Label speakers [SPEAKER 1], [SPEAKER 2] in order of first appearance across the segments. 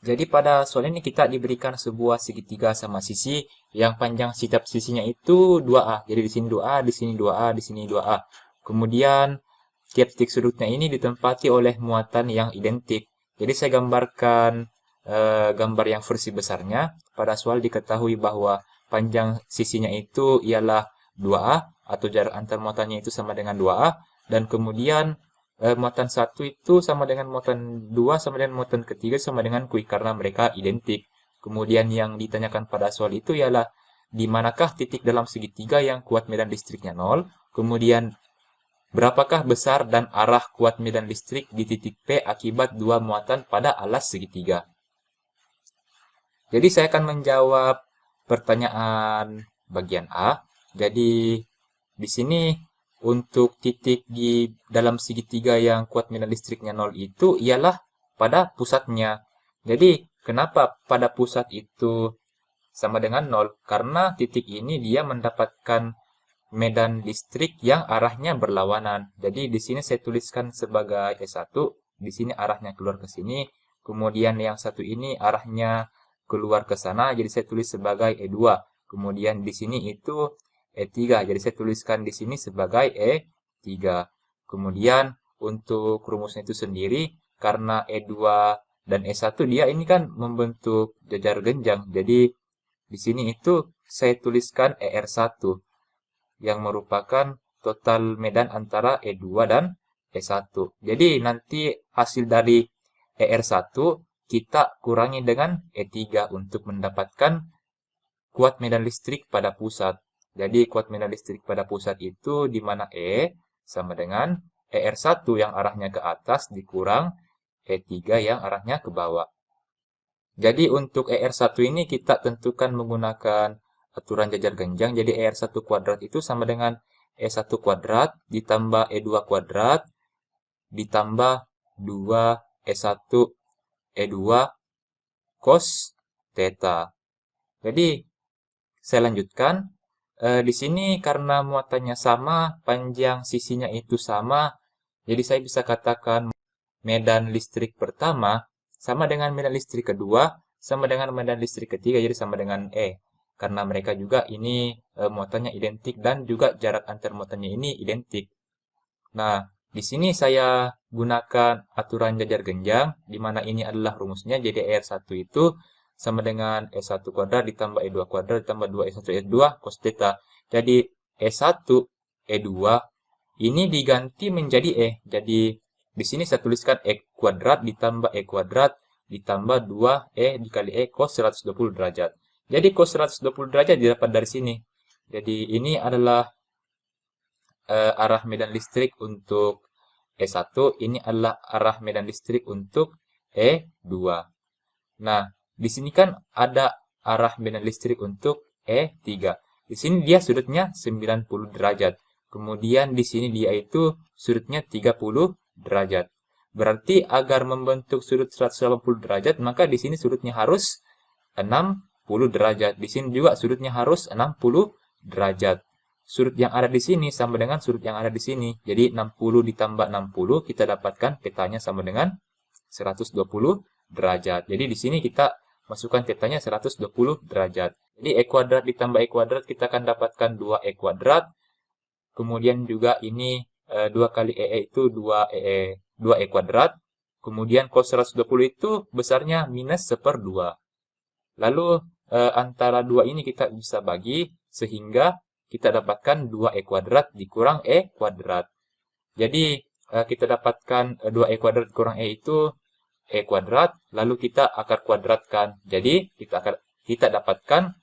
[SPEAKER 1] Jadi pada soal ini kita diberikan sebuah segitiga sama sisi yang panjang setiap sisinya itu 2A. Jadi di sini 2A, di sini 2A, di sini 2A. Kemudian tiap titik sudutnya ini ditempati oleh muatan yang identik. Jadi saya gambarkan gambar yang versi besarnya. Pada soal diketahui bahwa panjang sisinya itu ialah 2A atau jarak antar muatannya itu sama dengan 2A. Dan kemudian muatan 1 itu sama dengan muatan 2 sama dengan muatan ketiga sama dengan Q karena mereka identik. Kemudian yang ditanyakan pada soal itu ialah di manakah titik dalam segitiga yang kuat medan listriknya 0, kemudian berapakah besar dan arah kuat medan listrik di titik P akibat dua muatan pada alas segitiga. Jadi saya akan menjawab pertanyaan bagian A. Jadi di sini untuk titik di dalam segitiga yang kuat medan listriknya 0 itu ialah pada pusatnya. Jadi kenapa pada pusat itu sama dengan 0? Karena titik ini dia mendapatkan medan listrik yang arahnya berlawanan. Jadi di sini saya tuliskan sebagai E1, di sini arahnya keluar ke sini. Kemudian yang satu ini arahnya keluar ke sana, jadi saya tulis sebagai E2. Kemudian di sini itu E3, jadi saya tuliskan di sini sebagai E3. Kemudian untuk rumusnya itu sendiri, karena E2 dan E1 dia ini kan membentuk jajar genjang. Jadi di sini itu saya tuliskan ER1 yang merupakan total medan antara E2 dan E1. Jadi nanti hasil dari ER1 kita kurangi dengan E3 untuk mendapatkan kuat medan listrik pada pusat. Jadi kuat medan listrik pada pusat itu di mana E sama dengan ER1 yang arahnya ke atas dikurang E3 yang arahnya ke bawah. Jadi untuk ER1 ini kita tentukan menggunakan aturan jajar genjang. Jadi ER1 kuadrat itu sama dengan E1 kuadrat ditambah E2 kuadrat ditambah 2 E1 E2 cos theta. Jadi saya lanjutkan. Di sini karena muatannya sama, panjang sisinya itu sama, jadi saya bisa katakan medan listrik pertama sama dengan medan listrik kedua, sama dengan medan listrik ketiga, jadi sama dengan E. Karena mereka juga ini muatannya identik dan juga jarak antar muatannya ini identik. Nah, di sini saya gunakan aturan jajar genjang, di mana ini adalah rumusnya, jadi ER1 itu sama dengan E1 kuadrat ditambah E2 kuadrat ditambah 2 E1 E2 cos theta. Jadi E1 E2 ini diganti menjadi E. Jadi di sini saya tuliskan E kuadrat ditambah E kuadrat ditambah 2E dikali E cos 120 derajat. Jadi cos 120 derajat didapat dari sini. Jadi ini adalah arah medan listrik untuk E1, ini adalah arah medan listrik untuk E2. Nah, di sini kan ada arah medan listrik untuk E3. Di sini dia sudutnya 90 derajat. Kemudian di sini dia itu sudutnya 30 derajat. Berarti agar membentuk sudut 180 derajat, maka di sini sudutnya harus 60 derajat. Di sini juga sudutnya harus 60 derajat. Sudut yang ada di sini sama dengan sudut yang ada di sini. Jadi 60 ditambah 60 kita dapatkan petanya sama dengan 120 derajat. Jadi di sini kita masukkan tetanya 120 derajat. Jadi E kuadrat ditambah E kuadrat kita akan dapatkan 2E kuadrat. Kemudian juga ini 2 kali EE itu 2E kuadrat. Kemudian cos 120 itu besarnya minus 1/2. Lalu antara 2 ini kita bisa bagi sehingga kita dapatkan 2E kuadrat dikurang E kuadrat. Jadi kita dapatkan 2E kuadrat kurang E itu E kuadrat, lalu kita akar kuadratkan. Jadi kita dapatkan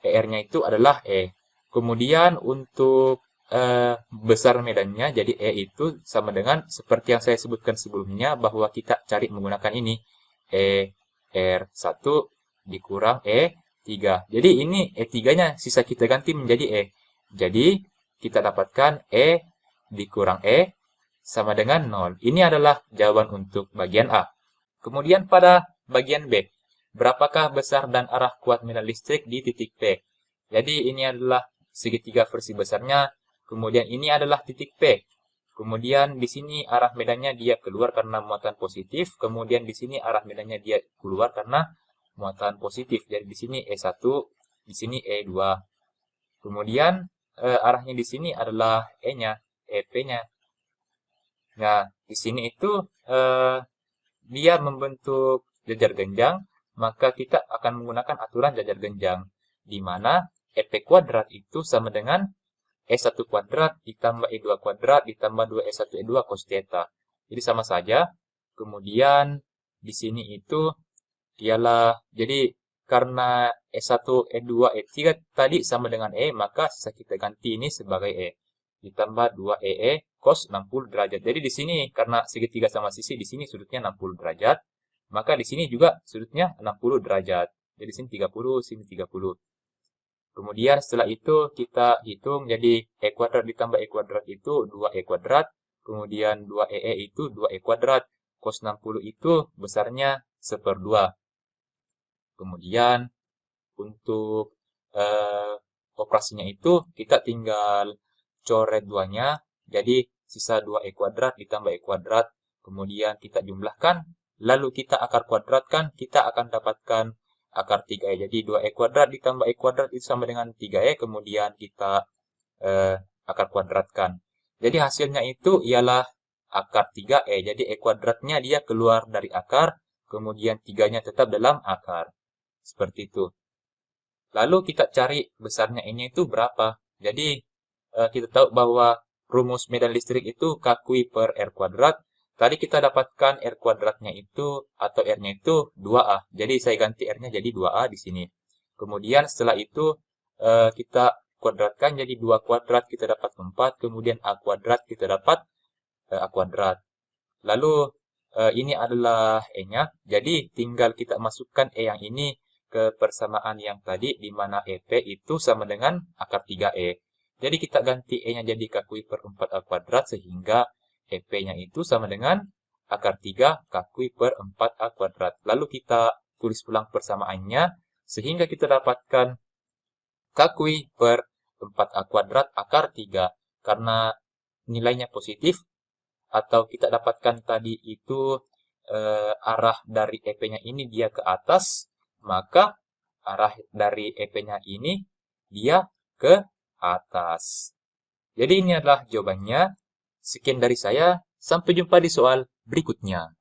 [SPEAKER 1] ER-nya itu adalah E. Kemudian untuk besar medannya, jadi E itu sama dengan seperti yang saya sebutkan sebelumnya bahwa kita cari menggunakan ini. ER1 dikurang E3. Jadi ini E3-nya sisa kita ganti menjadi E. Jadi kita dapatkan E dikurang E sama dengan 0. Ini adalah jawaban untuk bagian A. Kemudian pada bagian B, berapakah besar dan arah kuat medan listrik di titik P? Jadi ini adalah segitiga versi besarnya, kemudian ini adalah titik P. Kemudian di sini arah medannya dia keluar karena muatan positif. Kemudian di sini arah medannya dia keluar karena muatan positif. Jadi di sini E1, di sini E2. Kemudian arahnya di sini adalah E-nya, EP-nya. Nah, di sini itu dia membentuk jajar genjang, maka kita akan menggunakan aturan jajar genjang, di mana EP kuadrat itu sama dengan E1 kuadrat ditambah E2 kuadrat ditambah 2E1 E2 cos theta. Jadi sama saja. Kemudian di sini itu ialah, jadi karena E1, E2, E3 tadi sama dengan E, maka sisa kita ganti ini sebagai E. Ditambah 2EE cos 60 derajat. Jadi di sini karena segitiga sama sisi, di sini sudutnya 60 derajat. Maka di sini juga sudutnya 60 derajat. Jadi sini 30, sini 30. Kemudian setelah itu kita hitung, jadi E kuadrat ditambah E kuadrat itu 2E kuadrat. Kemudian 2EE itu 2E kuadrat. Cos 60 itu besarnya 1/2. Kemudian untuk operasinya itu kita tinggal coret duanya. Jadi sisa 2E kuadrat ditambah E kuadrat. Kemudian kita jumlahkan. Lalu kita akar kuadratkan. Kita akan dapatkan akar 3E. Jadi 2E kuadrat ditambah E kuadrat itu sama dengan 3E. Kemudian kita akar kuadratkan. Jadi hasilnya itu ialah akar 3E. Jadi E kuadratnya dia keluar dari akar. Kemudian 3-nya tetap dalam akar. Seperti itu. Lalu kita cari besarnya E-nya itu berapa. Jadi kita tahu bahwa rumus medan listrik itu K-Q per R kuadrat. Tadi kita dapatkan R kuadratnya itu atau R-nya itu 2A. Jadi saya ganti R-nya jadi 2A di sini. Kemudian setelah itu kita kuadratkan jadi 2 kuadrat kita dapat 4. Kemudian A kuadrat kita dapat A kuadrat. Lalu ini adalah E-nya. Jadi tinggal kita masukkan E yang ini ke persamaan yang tadi, di mana EP itu sama dengan akar 3E. Jadi kita ganti E-nya jadi K-Q per 4A kuadrat, sehingga EP-nya itu sama dengan akar 3 K-Q per 4A kuadrat. Lalu kita tulis ulang persamaannya, sehingga kita dapatkan K-Q per 4A kuadrat akar 3. Karena nilainya positif, atau kita dapatkan tadi itu arah dari EP-nya ini dia ke atas, maka arah dari EP-nya ini dia ke atas. Jadi ini adalah jawabannya. Sekian dari saya. Sampai jumpa di soal berikutnya.